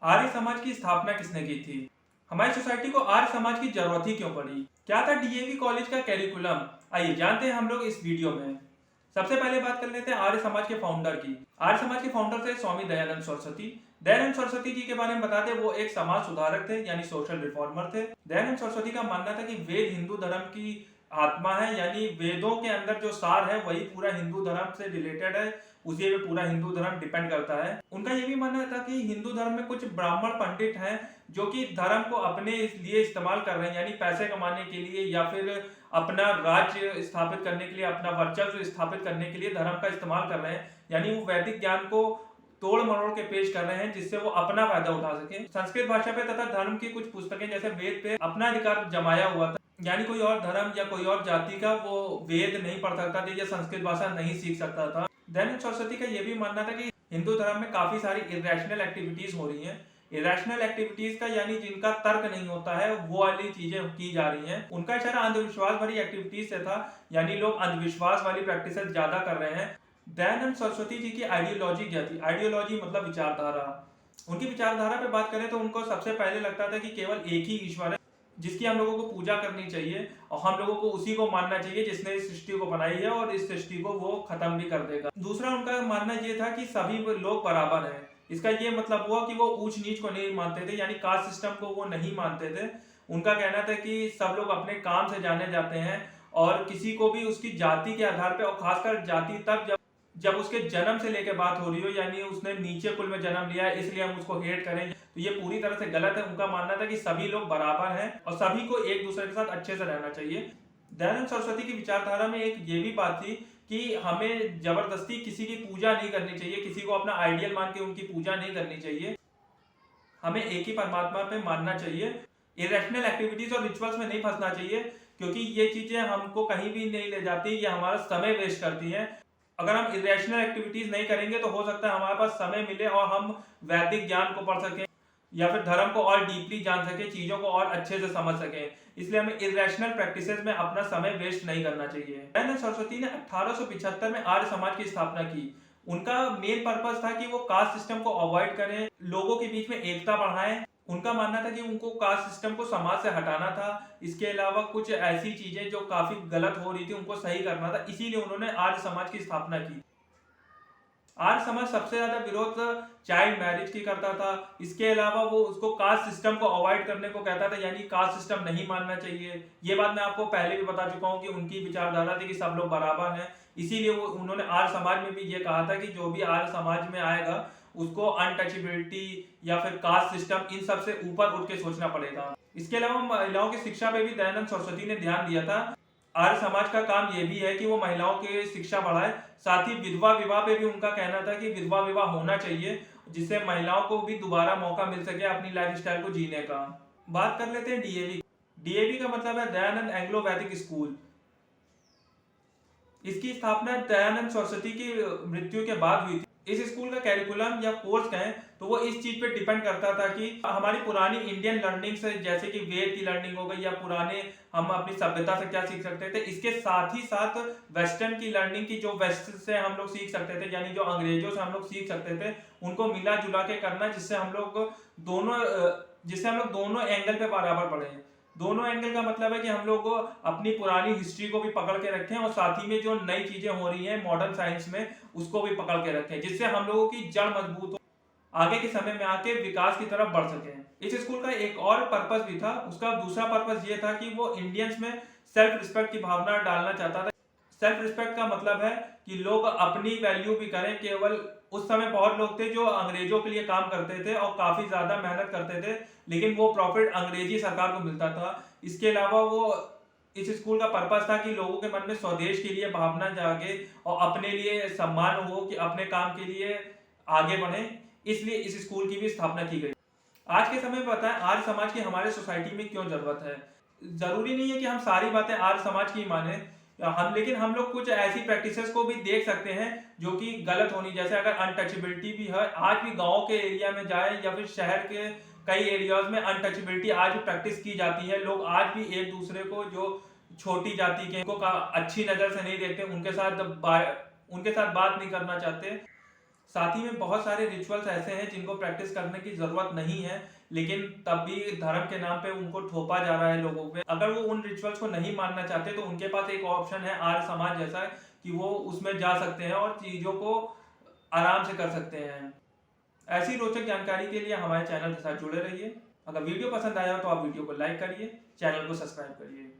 आर्य समाज की स्थापना किसने की थी? हमारी सोसाइटी को आर्य समाज की जरूरत ही क्यों पड़ी? क्या था डीएवी कॉलेज का कैरिकुलम? आइए जानते हैं हम लोग इस वीडियो में। सबसे पहले बात कर लेते हैं आर्य समाज के फाउंडर की। आर्य समाज के फाउंडर थे स्वामी दयानंद सरस्वती। दयानंद सरस्वती जी के बारे में बताते, वो एक समाज सुधारक थे, यानी सोशल रिफॉर्मर थे। दयानंद सरस्वती का मानना था कि वेद हिंदू धर्म की आत्मा है, यानी वेदों के अंदर जो सार है वही पूरा हिंदू धर्म से रिलेटेड है, उसी पे पूरा हिंदू धर्म डिपेंड करता है। उनका ये भी मानना था कि हिंदू धर्म में कुछ ब्राह्मण पंडित हैं जो कि धर्म को अपने लिए इस्तेमाल कर रहे हैं, यानी पैसे कमाने के लिए या फिर अपना राज्य स्थापित करने के लिए, अपना वर्चस्व स्थापित करने के लिए धर्म का इस्तेमाल कर रहे हैं। यानी वो वैदिक ज्ञान को तोड़ मरोड़ के पेश कर रहे हैं जिससे वो अपना फायदा उठा सके। संस्कृत भाषा पे तथा धर्म की कुछ पुस्तकें जैसे वेद पे अपना अधिकार जमाया हुआ था, यानी कोई और धर्म या कोई और जाति का वो वेद नहीं पढ़ सकता था या संस्कृत भाषा नहीं सीख सकता था। दयानंद सरस्वती का यह भी मानना था कि हिंदू धर्म में काफी सारी इरेशनल एक्टिविटीज हो रही हैं। इरेशनल एक्टिविटीज का यानी जिनका तर्क नहीं होता है वो वाली चीजें की जा रही हैं। उनका इशारा अंधविश्वास भरी एक्टिविटीज से था, यानी लोग अंधविश्वास वाली प्रैक्टिसेस ज्यादा कर रहे हैं। दयानंद सरस्वती जी की आइडियोलॉजी क्या थी? आइडियोलॉजी मतलब विचारधारा। उनकी विचारधारा पे बात करें तो उनको सबसे पहले लगता था कि केवल एक ही ईश्वर है जिसकी हम लोगों को पूजा करनी चाहिए और हम लोगों को उसी को मानना चाहिए जिसने इस सृष्टि को बनाई है और इस सृष्टि को वो खत्म भी कर देगा। दूसरा उनका मानना ये था कि सभी लोग बराबर हैं। इसका ये मतलब हुआ कि वो ऊंच नीच को नहीं मानते थे, यानी कास्ट सिस्टम को वो नहीं मानते थे। उनका कहना था कि सब लोग अपने काम से जाने जाते हैं और किसी को भी उसकी जाति के आधार पर, और खासकर जाति तब जब उसके जन्म से लेकर बात हो रही हो, यानी उसने नीचे कुल में जन्म लिया है इसलिए हम उसको हेट करें, तो ये पूरी तरह से गलत है। उनका मानना था कि सभी लोग बराबर हैं और सभी को एक दूसरे के साथ अच्छे से रहना चाहिए। दयानंद सरस्वती की विचारधारा में एक ये भी बात थी कि हमें जबरदस्ती किसी की पूजा नहीं करनी चाहिए, किसी को अपना आइडियल मान के उनकी पूजा नहीं करनी चाहिए। हमें एक ही परमात्मा पे मानना चाहिए। इरेशनल एक्टिविटीज और रिचुअल्स में नहीं फंसना चाहिए, क्योंकि ये चीजें हमको कहीं भी नहीं ले जाती, ये हमारा समय वेस्ट करती हैं। अगर हम इरेशनल एक्टिविटीज नहीं करेंगे तो हो सकता है हमारे पास समय मिले और हम वैदिक ज्ञान को पढ़ सकें या फिर धर्म को और डीपली जान सके, चीजों को और अच्छे से समझ सके। इसलिए हमें इरेशनल प्रैक्टिसेस में अपना समय वेस्ट नहीं करना चाहिए। दयानंद सरस्वती ने 1875 में आर्य समाज की स्थापना की। उनका मेन पर्पस था कि वो कास्ट सिस्टम को अवॉइड करें, लोगों के बीच में एकता बढ़ाएं। उनका मानना था कि उनको कास्ट सिस्टम को समाज से हटाना था। इसके अलावा कुछ ऐसी चीजें जो काफी गलत हो रही थी उनको सही करना था, इसीलिए उन्होंने आर्य समाज की स्थापना की। आर्य समाज सबसे ज्यादा विरोध चाइल्ड मैरिज की करता था। इसके अलावा वो उसको कास्ट सिस्टम को अवॉइड करने को कहता था, यानी कास्ट सिस्टम नहीं मानना चाहिए। ये बात मैं आपको पहले भी बता चुका हूँ कि उनकी विचारधारा थी कि सब लोग बराबर हैं। इसीलिए वो उन्होंने आर्य समाज में भी ये कहा था कि जो भी आर्य समाज में आएगा उसको अनटचेबिलिटी या फिर कास्ट सिस्टम इन सब से ऊपर उठ के सोचना पड़ेगा। इसके अलावा महिलाओं की शिक्षा पे भी दयानंद सरस्वती ने ध्यान दिया था। आर्य समाज का काम यह भी है कि वो महिलाओं की शिक्षा बढ़ाए। साथ ही विधवा विवाह पे भी उनका कहना था कि विधवा विवाह होना चाहिए, जिससे महिलाओं को भी दोबारा मौका मिल सके अपनी लाइफस्टाइल को जीने का। बात कर लेते हैं डीएवी। डीएवी का मतलब है दयानंद एंग्लो वैदिक स्कूल। इसकी स्थापना दयानंद सरस्वती की मृत्यु के बाद हुई थी। इस स्कूल का कैरिकुलम या कोर्स कहें तो वो इस चीज पे डिपेंड करता था कि हमारी पुरानी इंडियन लर्निंग से, जैसे कि वेद की लर्निंग हो गई या पुराने हम अपनी सभ्यता से क्या सीख सकते थे, इसके साथ ही साथ वेस्टर्न की लर्निंग की जो वेस्ट से हम लोग सीख सकते थे, यानी जो अंग्रेजों से हम लोग सीख सकते थे, उनको मिला जुला के करना, जिससे हम लोग दोनों एंगल पे बराबर बढ़े। दोनों एंगल का मतलब है कि हम लोग अपनी पुरानी हिस्ट्री को भी पकड़ के रखें और साथ ही में जो नई चीजें हो रही हैं मॉडर्न साइंस में उसको भी पकड़ के रखें, जिससे हम लोगों की जड़ मजबूत हो, आगे के समय में आके विकास की तरफ बढ़ सकें। इस स्कूल का एक और पर्पस भी था। उसका दूसरा पर्पस ये था कि वो इंडियंस में सेल्फ रिस्पेक्ट की भावना डालना चाहता था। सेल्फ रिस्पेक्ट का मतलब है कि लोग अपनी वैल्यू भी करें। केवल उस समय बहुत लोग थे जो अंग्रेजों के लिए काम करते थे और काफी ज्यादा मेहनत करते थे, लेकिन वो प्रॉफिट अंग्रेजी सरकार को मिलता था। इसके अलावा वो इस स्कूल का पर्पस था कि लोगों के मन में स्वदेश के लिए भावना जागे और अपने लिए सम्मान हो, कि अपने काम के लिए आगे बढ़े। इसलिए इस स्कूल की भी स्थापना की गई। आज के समय में बताएं आर्य समाज की हमारे सोसाइटी में क्यों जरूरत है। जरूरी नहीं है कि हम सारी बातें आर्य समाज की माने लेकिन हम लोग कुछ ऐसी प्रैक्टिसेस को भी देख सकते हैं जो कि गलत होनी, जैसे अगर अनटचेबिलिटी भी है। आज भी गांव के एरिया में जाए या फिर शहर के कई एरियाज में अनटचेबिलिटी आज भी प्रैक्टिस की जाती है। लोग आज भी एक दूसरे को, जो छोटी जाति के को अच्छी नजर से नहीं देखते, उनके साथ बात नहीं करना चाहते। साथ ही में बहुत सारे रिचुअल्स ऐसे हैं जिनको प्रैक्टिस करने की जरूरत नहीं है, लेकिन तब भी धर्म के नाम पे उनको थोपा जा रहा है लोगों पे। अगर वो उन रिचुअल्स को नहीं मानना चाहते तो उनके पास एक ऑप्शन है आर्य समाज जैसा, कि वो उसमें जा सकते हैं और चीजों को आराम से कर सकते हैं। ऐसी रोचक जानकारी के लिए हमारे चैनल के साथ जुड़े रहिए। अगर वीडियो पसंद आया हो तो आप वीडियो को लाइक करिए, चैनल को सब्सक्राइब करिए।